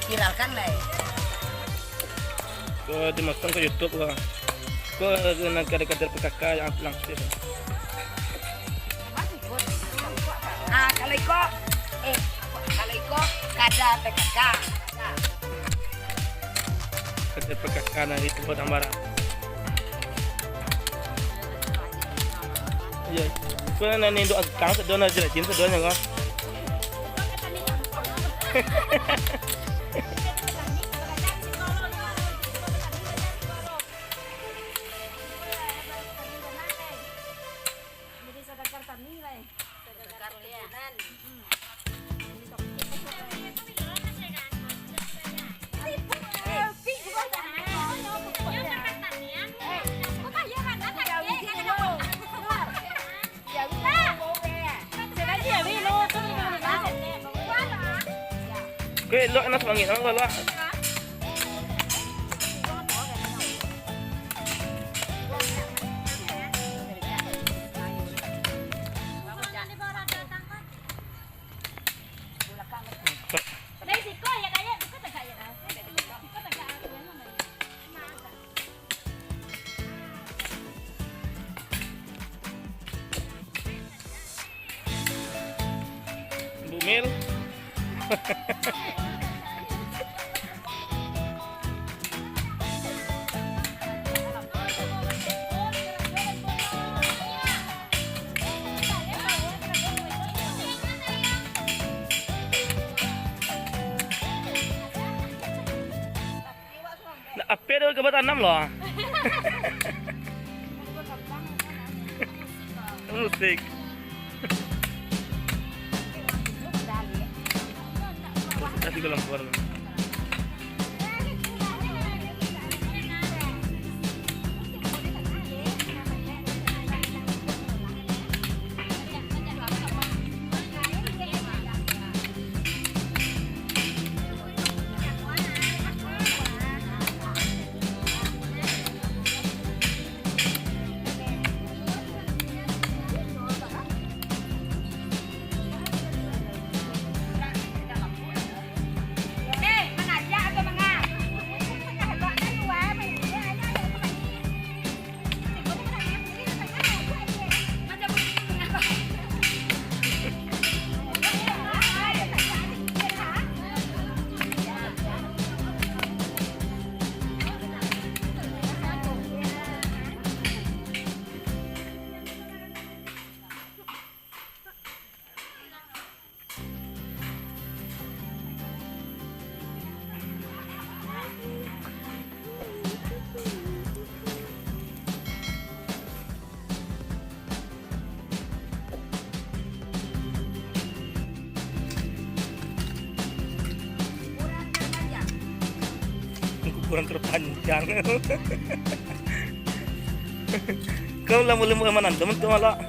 viralkan lah. Kau dimasukkan ke YouTube kau nak kader-kader PKK yang langsung. Kalau ikut kada PKK. Kader PKK nah itu Padang Barat. Iya. Kau nani doa kang sedona jelasin sedona kau. Kau lo enak banget orang kalau. Bumil. Apa itu kebetulan 6 loh. Musik. Kasih ke lampu warna. Kurang terpanjang. Kau lama-lama mana teman-teman malah.